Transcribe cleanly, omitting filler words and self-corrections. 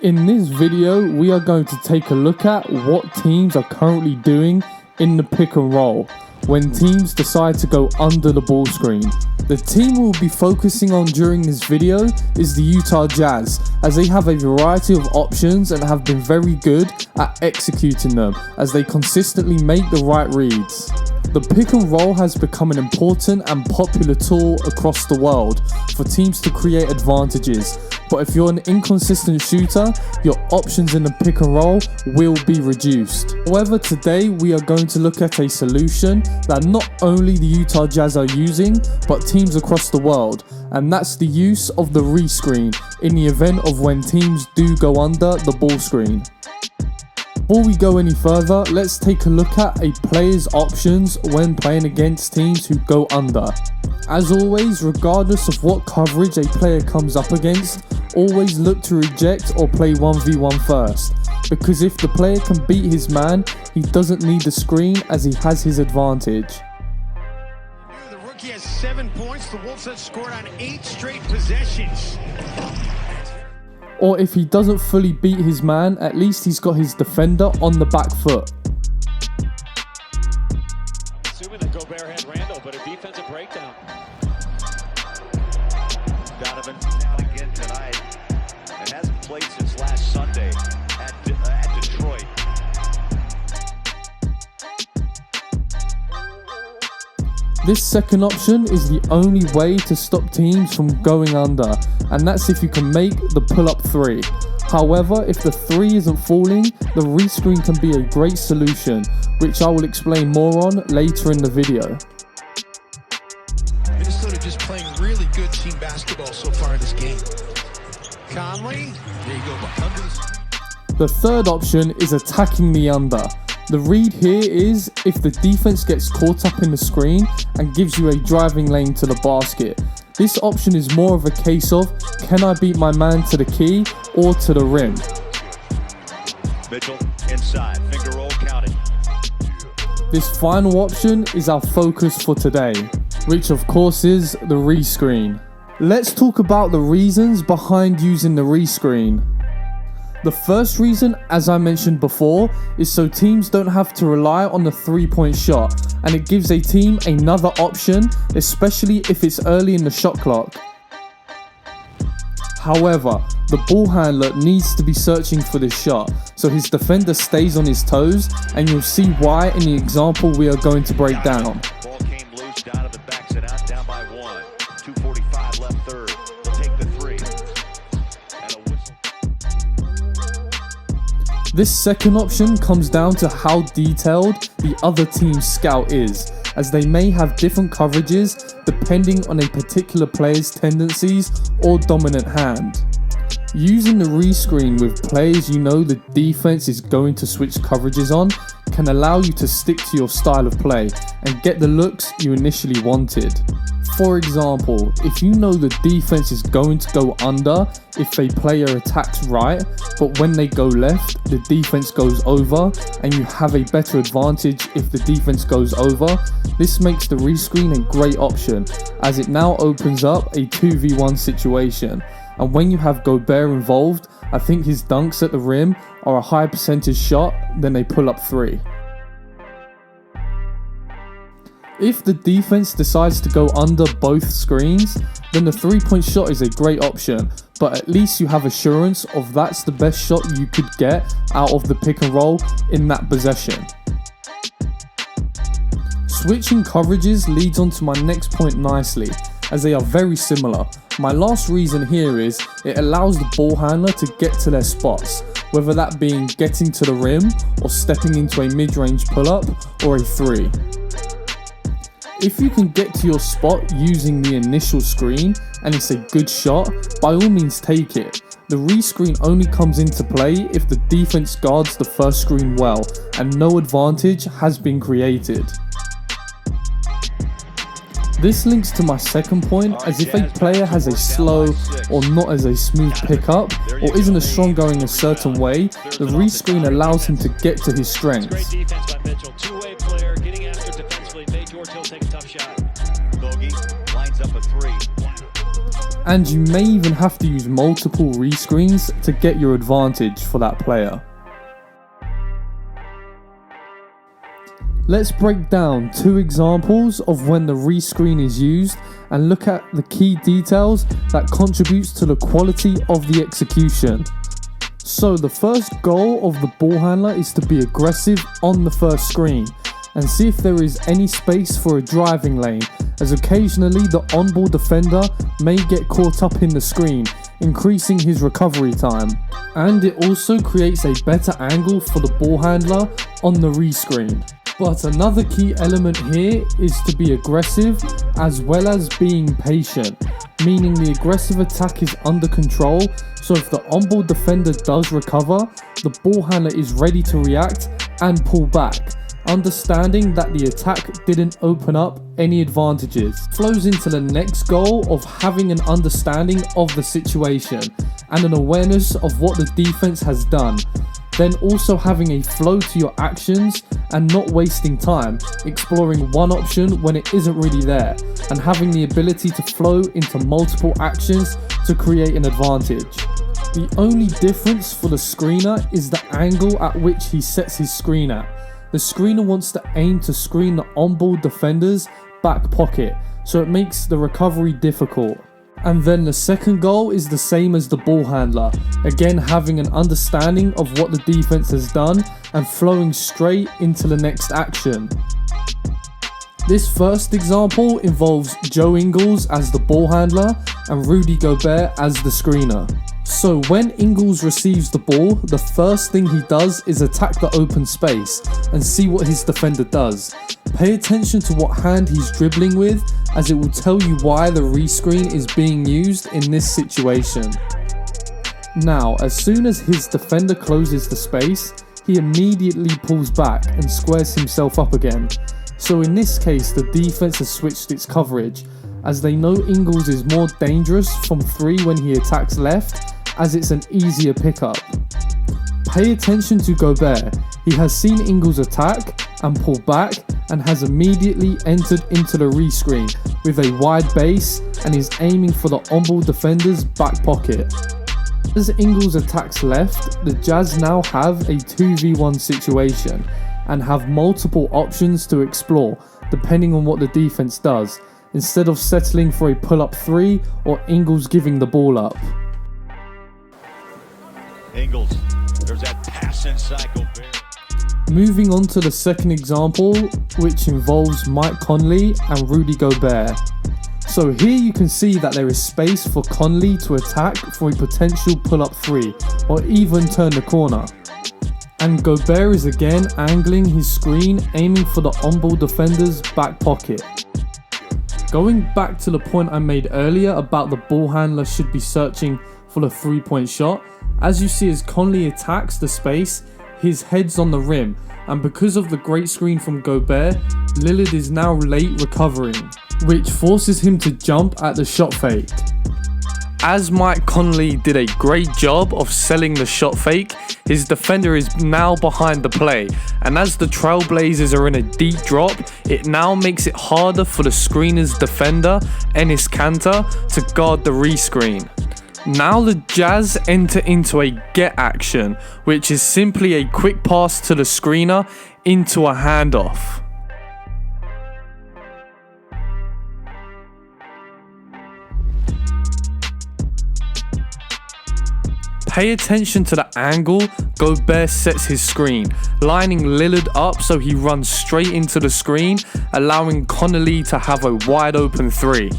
In this video, we are going to take a look at what teams are currently doing in the pick and roll when teams decide to go under the ball screen. The team we'll be focusing on during this video is the Utah Jazz, as they have a variety of options and have been very good at executing them as they consistently make the right reads. The pick and roll has become an important and popular tool across the world for teams to create advantages, but if you're an inconsistent shooter, your options in the pick and roll will be reduced. However, today we are going to look at a solution that not only the Utah Jazz are using, but teams across the world, and that's the use of the rescreen in the event of when teams do go under the ball screen. Before we go any further, let's take a look at a player's options when playing against teams who go under. As always, regardless of what coverage a player comes up against, always look to reject or play 1v1 first, because if the player can beat his man, he doesn't need the screen as he has his advantage. The rookie has 7 points, the Wolves have scored on 8 straight possessions. Or if he doesn't fully beat his man, at least he's got his defender on the back foot. Assuming that Gobert had Randall, but a defensive breakdown. Donovan down again tonight and hasn't played since last Sunday at Detroit. This second option is the only way to stop teams from going under, and that's if you can make the pull-up 3. However, if the 3 isn't falling, the rescreen can be a great solution, which I will explain more on later in the video. Minnesota just playing really good team basketball so far in this game. Conley, there you go, under the screen. The third option is attacking the under. The read here is if the defense gets caught up in the screen and gives you a driving lane to the basket. This option is more of a case of, can I beat my man to the key or to the rim? Mitchell inside, finger roll counted. This final option is our focus for today, which of course is the rescreen. Let's talk about the reasons behind using the rescreen. The first reason, as I mentioned before, is so teams don't have to rely on the 3-point shot, and it gives a team another option, especially if it's early in the shot clock. However, the ball handler needs to be searching for this shot, so his defender stays on his toes, and you'll see why in the example we are going to break down. Ball came loose, Donovan backs it out, down by 1. 2:45 left third. They'll take the 3. And a whistle. This second option comes down to how detailed the other team's scout is, as they may have different coverages depending on a particular player's tendencies or dominant hand. Using the rescreen with players you know the defense is going to switch coverages on can allow you to stick to your style of play and get the looks you initially wanted. For example, if you know the defense is going to go under if a player attacks right, but when they go left, the defense goes over, and you have a better advantage if the defense goes over, this makes the rescreen a great option, as it now opens up a 2v1 situation. And when you have Gobert involved, I think his dunks at the rim are a higher percentage shot than a pull-up 3. If the defense decides to go under both screens, then the 3-point shot is a great option, but at least you have assurance of that's the best shot you could get out of the pick and roll in that possession. Switching coverages leads on to my next point nicely, as they are very similar. My last reason here is it allows the ball handler to get to their spots, whether that being getting to the rim or stepping into a mid-range pull-up or a 3. If you can get to your spot using the initial screen and it's a good shot, by all means take it. The rescreen only comes into play if the defense guards the first screen well and no advantage has been created. This links to my second point, as if a player has a slow or not as a smooth pickup or isn't as strong going a certain way, the rescreen allows him to get to his strengths. Great defense by Mitchell. Two-way player, getting after defensively, made George Hill take a tough shot. Bogey lines up a 3. And you may even have to use multiple rescreens to get your advantage for that player. Let's break down 2 examples of when the rescreen is used and look at the key details that contributes to the quality of the execution. So the first goal of the ball handler is to be aggressive on the first screen and see if there is any space for a driving lane, as occasionally the on-ball defender may get caught up in the screen, increasing his recovery time. And it also creates a better angle for the ball handler on the rescreen. But another key element here is to be aggressive as well as being patient, meaning the aggressive attack is under control, so if the on-ball defender does recover, the ball handler is ready to react and pull back, understanding that the attack didn't open up any advantages. Flows into the next goal of having an understanding of the situation and an awareness of what the defense has done. Then also having a flow to your actions and not wasting time, exploring one option when it isn't really there, and having the ability to flow into multiple actions to create an advantage. The only difference for the screener is the angle at which he sets his screen at. The screener wants to aim to screen the on-ball defender's back pocket, so it makes the recovery difficult. And then the second goal is the same as the ball handler, again having an understanding of what the defense has done and flowing straight into the next action. This first example involves Joe Ingles as the ball handler and Rudy Gobert as the screener. So when Ingles receives the ball, the first thing he does is attack the open space and see what his defender does. Pay attention to what hand he's dribbling with, as it will tell you why the rescreen is being used in this situation. Now, as soon as his defender closes the space, he immediately pulls back and squares himself up again. So in this case, the defense has switched its coverage, as they know Ingles is more dangerous from 3 when he attacks left, as it's an easier pickup. Pay attention to Gobert. He has seen Ingles attack and pull back and has immediately entered into the rescreen with a wide base and is aiming for the on-ball defender's back pocket. As Ingles attacks left, the Jazz now have a 2v1 situation and have multiple options to explore depending on what the defense does, instead of settling for a pull-up 3 or Ingles giving the ball up. Ingles, there's that pass inside Gobert. Moving on to the second example, which involves Mike Conley and Rudy Gobert. So here you can see that there is space for Conley to attack for a potential pull-up 3 or even turn the corner. And Gobert is again angling his screen, aiming for the on-ball defender's back pocket. Going back to the point I made earlier about the ball handler should be searching for the 3-point shot, as you see as Conley attacks the space, his head's on the rim, and because of the great screen from Gobert, Lillard is now late recovering, which forces him to jump at the shot fake. As Mike Conley did a great job of selling the shot fake, his defender is now behind the play, and as the Trailblazers are in a deep drop, it now makes it harder for the screener's defender, Enes Kanter, to guard the rescreen. Now the Jazz enter into a get action, which is simply a quick pass to the screener into a handoff. Pay attention to the angle Gobert sets his screen, lining Lillard up so he runs straight into the screen, allowing Conley to have a wide open 3.